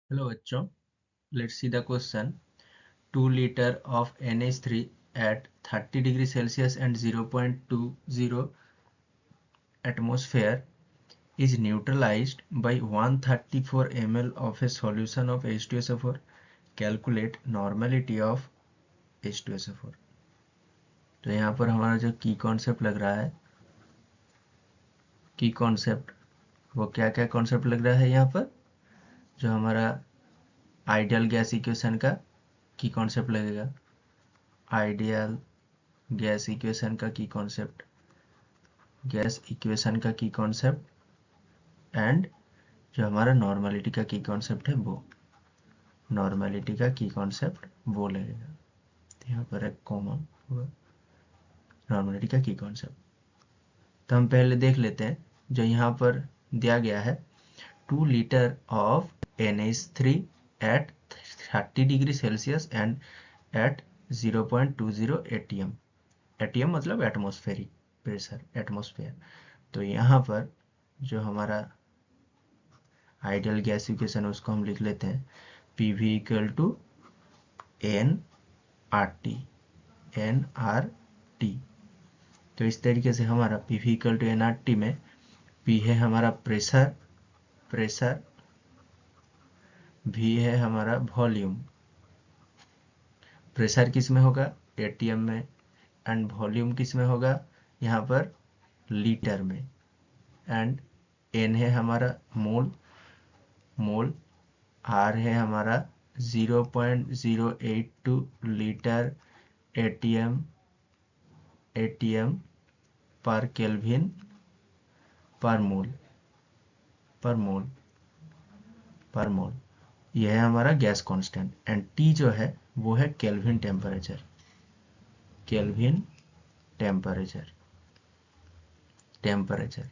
Hello बच्चों, let's see the question. 2 liter of NH3 at 30 degree Celsius and 0.20 atmosphere is neutralized by 134 ml of a solution of H2SO4. Calculate normality of H2SO4. तो यहाँ पर हमारा जो की concept लग रहा है, की कॉन्सेप्ट वो क्या क्या कॉन्सेप्ट लग रहा है यहाँ पर, जो हमारा आइडियल गैस इक्वेशन का की कॉन्सेप्ट लगेगा। आइडियल गैस इक्वेशन का की कॉन्सेप्ट, गैस इक्वेशन का की कॉन्सेप्ट एंड जो हमारा नॉर्मलिटी का की कॉन्सेप्ट है वो, नॉर्मलिटी का की कॉन्सेप्ट वो लगेगा। तो यहाँ पर एक कॉमन होगा नॉर्मलिटी का की कॉन्सेप्ट। तो हम पहले देख लेते हैं जो यहाँ पर दिया गया है 2 litre of NH3 at 30 degree celsius and at 0.20 ATM। ATM मतलब एटमॉस्फेरिक प्रेशर, एटमॉस्फेयर। तो यहाँ पर जो हमारा आइडियल गैस इक्वेशन है उसको हम लिख लेते हैं PV equal to NRT, NRT। तो इस तरीके से हमारा PV इक्वल टू NRT में P है हमारा प्रेशर, प्रेशर, V है हमारा वॉल्यूम। प्रेशर किस में होगा? ATM में। एंड वॉल्यूम किस में होगा? यहाँ पर लीटर में। एंड N है हमारा मोल, मोल। R है हमारा 0.082 लीटर ATM, ATM पर केल्विन पर मोल, पर मोल, पर मोल। यह है हमारा गैस कांस्टेंट। एंड T जो है वो है kelvin temperature, kelvin temperature, temperature.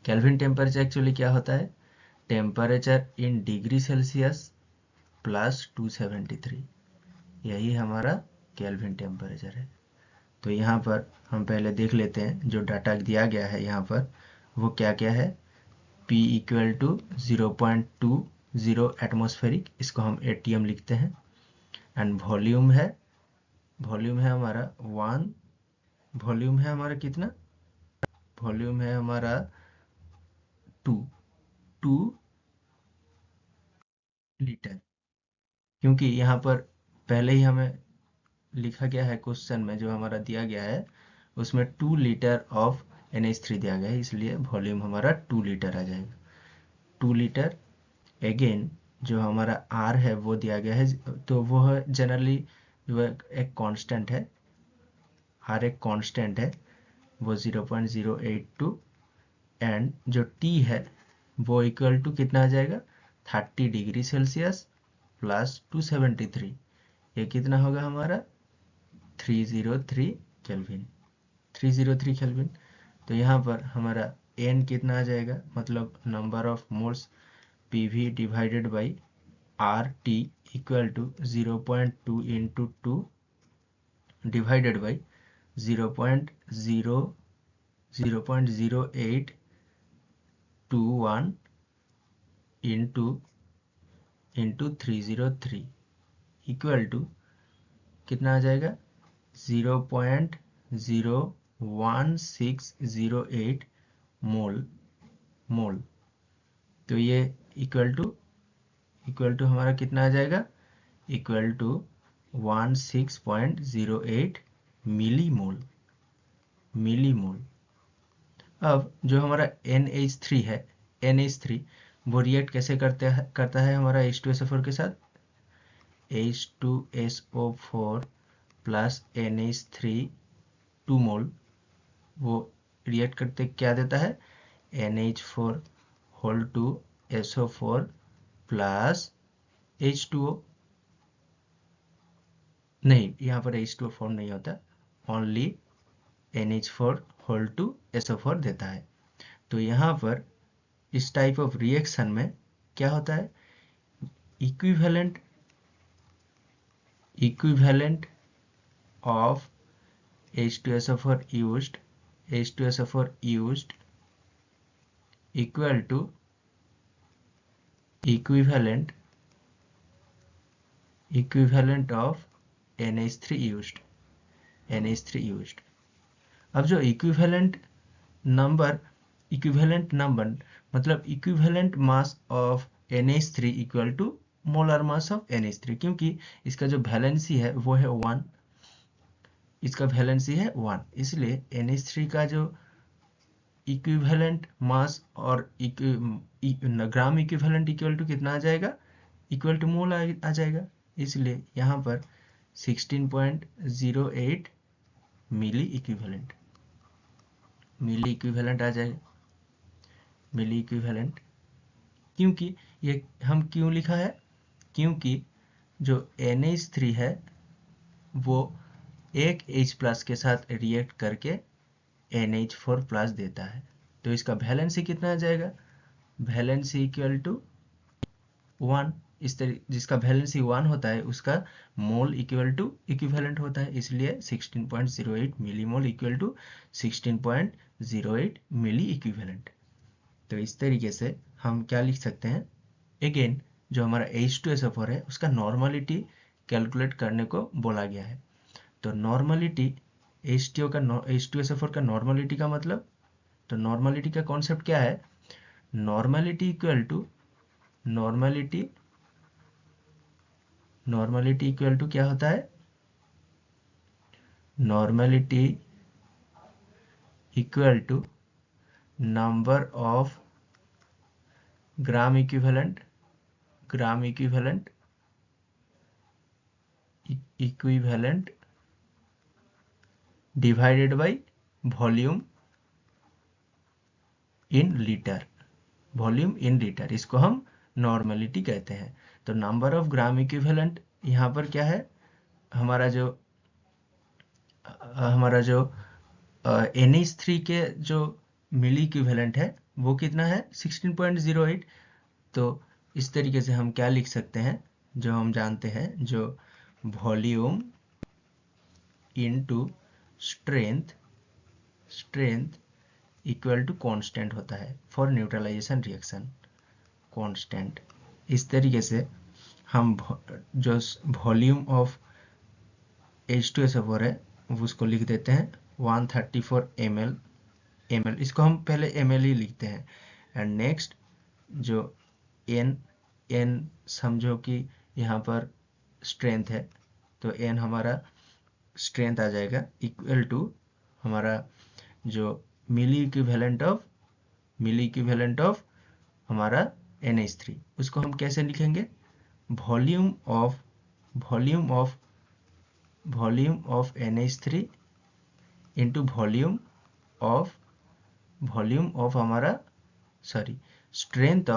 Kelvin temperature actually क्या होता है? Temperature in degree Celsius plus 273, यही हमारा केल्विन टेम्परेचर है। तो यहाँ पर हम पहले देख लेते हैं जो डाटा दिया गया है यहाँ पर वो क्या क्या है। P इक्वल टू 0.20 एटमॉस्फेरिक, इसको हम ATM लिखते हैं। एंड वॉल्यूम है, वॉल्यूम है हमारा 1, वॉल्यूम है हमारा कितना? वॉल्यूम है हमारा 2 लीटर। क्योंकि यहाँ पर पहले ही हमें लिखा गया है क्वेश्चन में, जो हमारा दिया गया है उसमें 2 लीटर ऑफ NH3 दिया गया है, इसलिए वॉल्यूम हमारा 2 लीटर आ जाएगा, 2 लीटर। अगेन जो हमारा R है वो दिया गया है, तो वो जनरली जो एक कांस्टेंट है, R एक कांस्टेंट है, वो 0.082। एंड जो T है वो इक्वल टू कितना आ जाएगा? 30 डिग्री सेल्सियस प्लस 273, ये कितना होगा हमारा? 303 केल्विन, 303 केल्विन। तो यहाँ पर हमारा N कितना आ जाएगा, मतलब number of moles, PV divided by RT equal to 0.2 into 2 divided by 0.0821 into 303 equal to कितना आ जाएगा? 0.01608 मोल, मोल। तो ये इक्वल टू हमारा कितना आ जाएगा? Equal to 16.08 millimole, millimole. अब जो हमारा NH3 है, NH3 वो रिएक्ट कैसे करता है हमारा H2SO4 के साथ? H2SO4 प्लस NH3 2 मोल, वो रिएक्ट करते क्या देता है? NH4 whole to SO4 plus H2O। नहीं, यहाँ पर H2O नहीं होता, only NH4 whole to SO4 देता है। तो यहाँ पर इस टाइप ऑफ रिएक्शन में क्या होता है? Equivalent, equivalent of H2SO4 used, H2SO4 used equal to equivalent of NH3 used, NH3 used। अब जो इक्विवेलेंट नंबर मतलब equivalent mass of NH3 equal to molar mass of NH3, क्योंकि इसका जो वैलेंसी है वो है 1, इसका वैलेंसी है 1, इसलिए NH3 का जो इक्विवेलेंट मास और ग्राम इक्विवेलेंट इक्वल टू कितना आ जाएगा, इक्वल टू मोल आ जाएगा, इसलिए यहाँ पर 16.08 मिली इक्विवेलेंट आ जाएगा, मिली इक्विवेलेंट। क्योंकि ये हम क्यों लिखा है, क्योंकि जो NH3 है वो एक H+ के साथ रिएक्ट करके NH4+ देता है, तो इसका वैलेंसी कितना आ जाएगा, वैलेंसी इक्वल टू 1। इस तरह जिसका वैलेंसी 1 होता है उसका मोल इक्वल टू इक्विवेलेंट होता है, इसलिए 16.08 millimole equal to 16.08 milli equivalent. तो इस तरीके से हम क्या लिख सकते हैं, अगेन जो हमारा H2SO4 है उसका नॉर्मलिटी कैलकुलेट करने को बोला गया है। तो नॉर्मलिटी H2SO4 का नॉर्मलिटी का मतलब, तो नॉर्मलिटी का कॉन्सेप्ट क्या है, नॉर्मलिटी इक्वल टू क्या होता है, normality equal to number of gram equivalent divided by volume in litre, इसको हम नॉर्मलिटी कहते हैं। तो नंबर ऑफ ग्राम इक्विवेलेंट यहाँ पर क्या है, हमारा जो NH3 के जो मिली इक्विवेलेंट है वो कितना है, 16.08। तो इस तरीके से हम क्या लिख सकते हैं, जो हम जानते हैं, जो volume into strength equal to constant होता है फॉर न्यूट्रलाइजेशन रिएक्शन, कांस्टेंट। इस तरीके से हम जो वॉल्यूम ऑफ H2SO4 है उसको लिख देते हैं 134 ml, इसको हम पहले ml ही लिखते हैं। एंड नेक्स्ट जो n समझो कि यहाँ पर स्ट्रेंथ है, तो n हमारा स्ट्रेंथ आ जाएगा इक्वल टू हमारा जो मिली इक्विवेलेंट ऑफ हमारा NH3, उसको हम कैसे लिखेंगे, volume of NH3 into volume of हमारा स्ट्रेंथ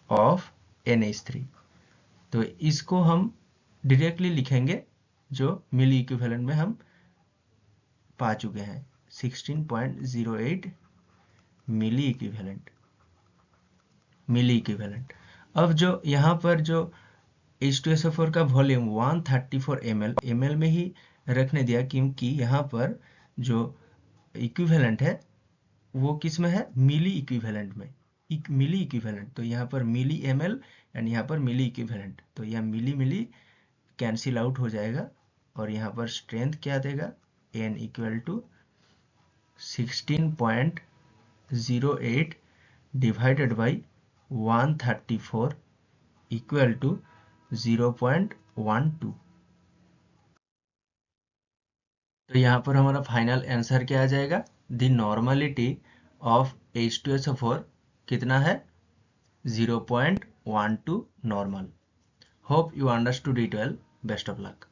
ऑफ NH3। तो इसको हम डायरेक्टली लिखेंगे जो मिली इक्विवेलेंट में हम पा चुके हैं, 16.08 मिली इक्विवेलेंट। अब जो यहाँ पर जो H2SO4 का वॉल्यूम 134 ml में ही रखने दिया, क्योंकि यहाँ पर जो इक्विवेलेंट है वो किस में है, मिली इक्विवेलेंट में, तो यहाँ पर मिली ml एंड यहाँ पर मिली इक्विवेलेंट, तो यह मिली कैंसिल आउट हो जाएगा और यहाँ पर स्ट्रेंथ क्या देगा, n equal to 16.08 divided by 134 equal to 0.12। तो यहाँ पर हमारा फाइनल आंसर क्या आ जाएगा, द नॉर्मलिटी ऑफ H2SO4 कितना है, 0.12 normal. Hope you understood it well, best of luck.